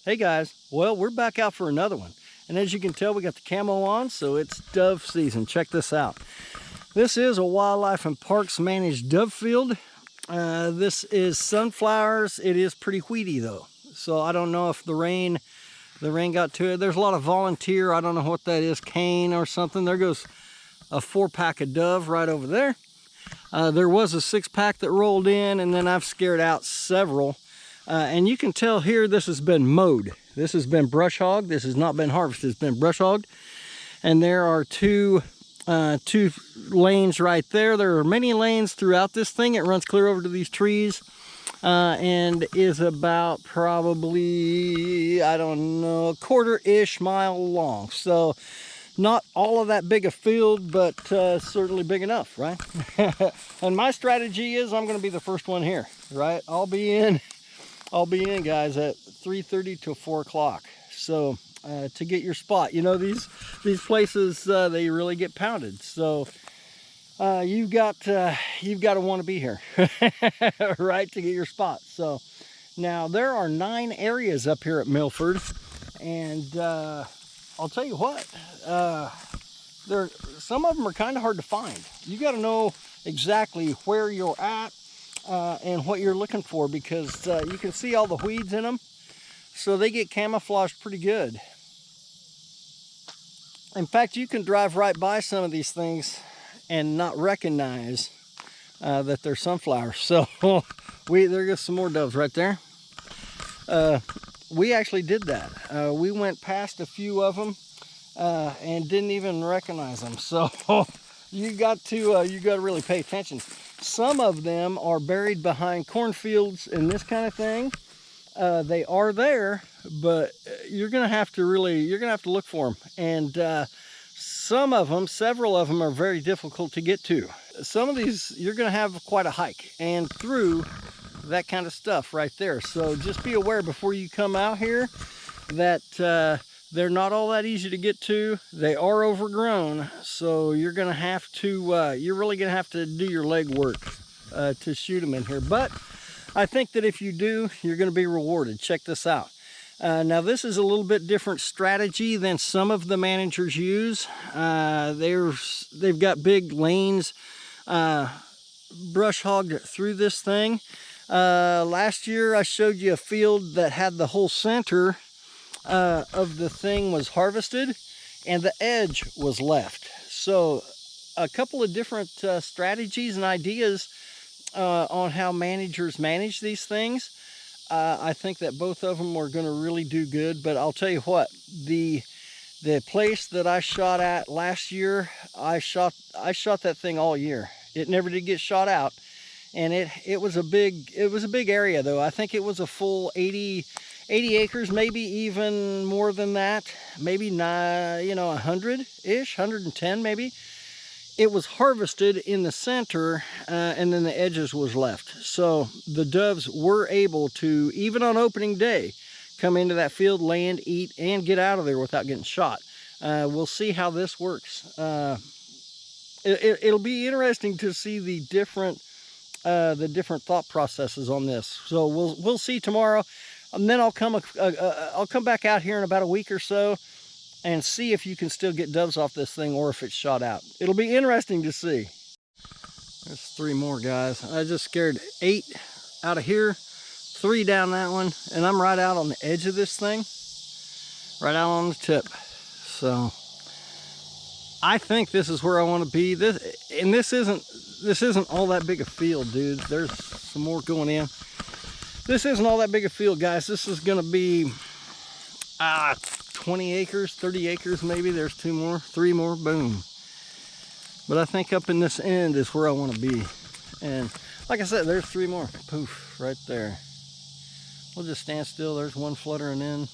Hey guys, well, we're back out for another one. And as you can tell, we got the camo on, so it's dove season. Check this out. This is a Wildlife and Parks managed dove field. This is sunflowers. It is pretty weedy though. So I don't know if the rain got to it. There's a lot of volunteer, I don't know what that is, cane or something. There goes a 4-pack of dove right over there. There was a 6-pack that rolled in, and then I've scared out several. And you can tell here this has been mowed. This has been brush hogged. This has not been harvested. It's been brush hogged. And there are two lanes right there. There are many lanes throughout this thing. It runs clear over to these trees and is about probably, I don't know, a quarter-ish mile long. So not all of that big a field, but certainly big enough, right? And my strategy is I'm going to be the first one here, right? I'll be in, guys, at 3:30 to 4 o'clock. So to get your spot, you know, these places they really get pounded. So you've got to want to be here, right, to get your spot. So now there are 9 areas up here at Milford, and I'll tell you what, some of them are kind of hard to find. You got to know exactly where you're at and what you're looking for, because you can see all the weeds in them, so they get camouflaged pretty good. In fact, you can drive right by some of these things and not recognize that they're sunflowers. So there goes some more doves right there. We actually did that. We went past a few of them and didn't even recognize them. So you got to really pay attention. Some of them are buried behind cornfields and this kind of thing. They are there, but you're gonna have to look for them. And several of them are very difficult to get to. Some of these you're gonna have quite a hike and through that kind of stuff right there. So just be aware before you come out here that they're not all that easy to get to. They are overgrown, so you're gonna have to you're really gonna have to do your leg work to shoot them in here. But I think that if you do, you're gonna be rewarded. Check this out. Now this is a little bit different strategy than some of the managers use. They've got big lanes brush hogged through this thing. Last year I showed you a field that had the whole center of the thing was harvested and the edge was left. So a couple of different strategies and ideas on how managers manage these things. I think that both of them are going to really do good. But I'll tell you what, the place that I shot at last year, I shot that thing all year. It never did get shot out, and it was a big area though. I think it was a full 80 acres, maybe even more than that, maybe 100-ish, 110 maybe. It was harvested in the center and then the edges was left. So the doves were able to, even on opening day, come into that field, land, eat, and get out of there without getting shot. We'll see how this works. It'll be interesting to see the different thought processes on this. So we'll see tomorrow. And then I'll come back out here in about a week or so and see if you can still get doves off this thing or if it's shot out. It'll be interesting to see. There's 3 more, guys. I just scared 8 out of here, 3 down that one, and I'm right out on the edge of this thing, right out on the tip. So I think this is where I want to be. This isn't all that big a field, dude. There's some more going in. This isn't all that big a field, guys. This is gonna be 20 acres, 30 acres maybe. There's 3 more, boom. But I think up in this end is where I want to be. And like I said, there's 3 more, poof, right there. We'll just stand still. There's one fluttering in.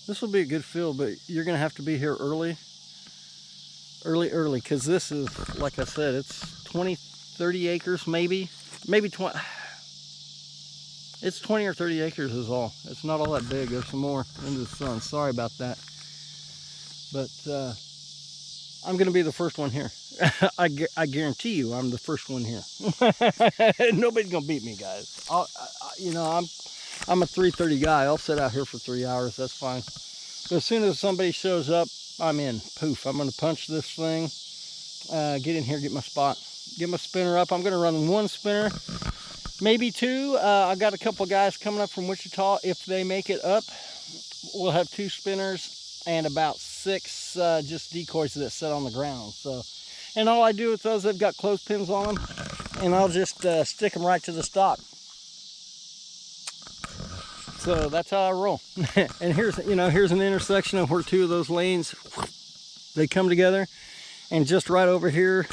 This will be a good field, but you're gonna have to be here early, because this is, like I said, it's 20, 30 acres, maybe 20. It's 20 or 30 acres is all. It's not all that big. There's some more into the sun. Sorry about that. But I'm going to be the first one here. I guarantee you I'm the first one here. Nobody's going to beat me, guys. I'm a 3:30 guy. I'll sit out here for 3 hours. That's fine. But as soon as somebody shows up, I'm in. Poof. I'm going to punch this thing. Get in here, get my spot. Get my spinner up. I'm going to run one spinner, maybe two. I got a couple guys coming up from Wichita. If they make it up, we'll have 2 spinners and about 6 just decoys that sit on the ground. So, and all I do with those, they've got clothespins on them, and I'll just stick them right to the stock. So that's how I roll. And here's, here's an intersection of where 2 of those lanes, they come together, and just right over here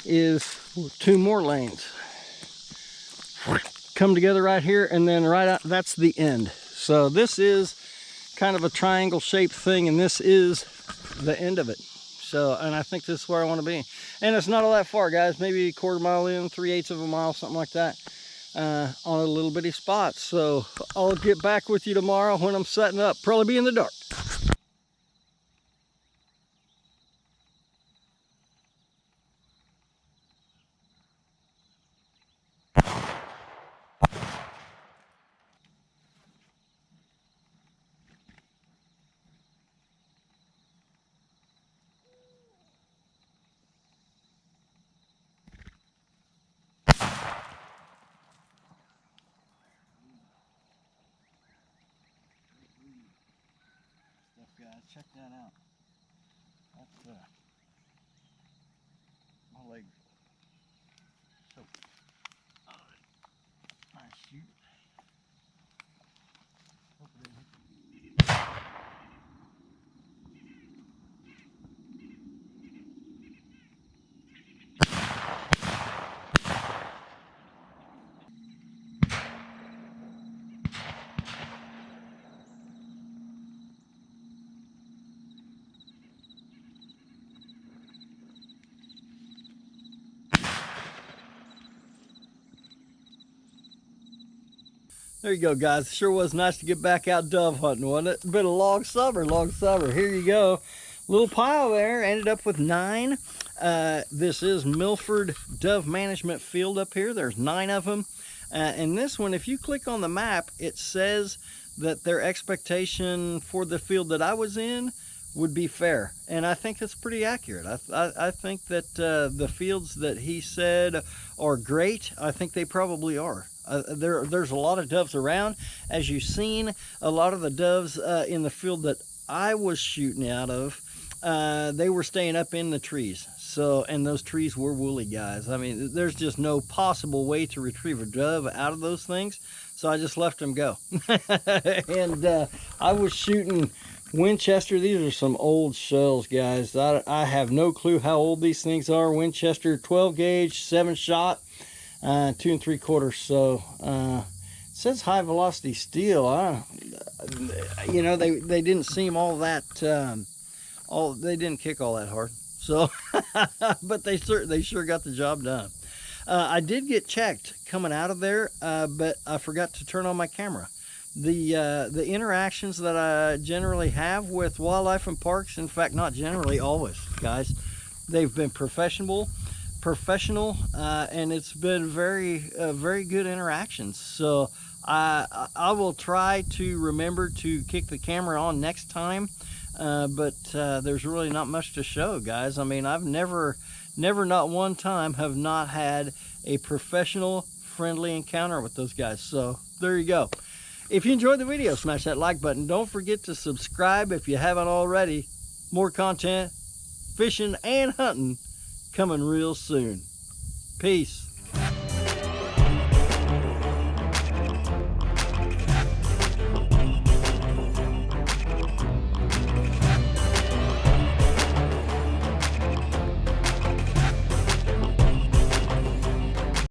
is 2 more lanes come together right here, and then right out, that's the end. So this is kind of a triangle shaped thing, and this is the end of it. So, and I think this is where I want to be. And it's not all that far, guys. Maybe a quarter mile in, 3/8 of a mile, something like that, on a little bitty spot. So I'll get back with you tomorrow when I'm setting up. Probably be in the dark. Guys, check that out. That's my leg. So, nice shoot. Hope it didn't hit. There you go, guys. It sure was nice to get back out dove hunting, wasn't it? Been a long summer, long summer. Here you go. Little pile there. Ended up with 9. This is Milford Dove Management Field up here. There's 9 of them. And this one, if you click on the map, it says that their expectation for the field that I was in would be fair, and I think that's pretty accurate. I think that the fields that he said are great. I think they probably are. There's a lot of doves around. As you've seen, a lot of the doves in the field that I was shooting out of, they were staying up in the trees. So, and those trees were woolly, guys. I mean, there's just no possible way to retrieve a dove out of those things. So I just let them go. And I was shooting Winchester. These are some old shells, guys. I have no clue how old these things are. Winchester 12 gauge, 7-shot, 2 3/4. So it says high velocity steel. They didn't seem all that. They didn't kick all that hard. So, but they sure got the job done. I did get checked coming out of there, but I forgot to turn on my camera. The interactions that I generally have with wildlife and parks, in fact, not generally, always, guys, they've been professional, and it's been very good interactions. So I will try to remember to kick the camera on next time, but there's really not much to show, guys. I mean, I've never not one time have not had a professional friendly encounter with those guys. So there you go. If you enjoyed the video, smash that like button. Don't forget to subscribe if you haven't already. More content, fishing and hunting, coming real soon. Peace.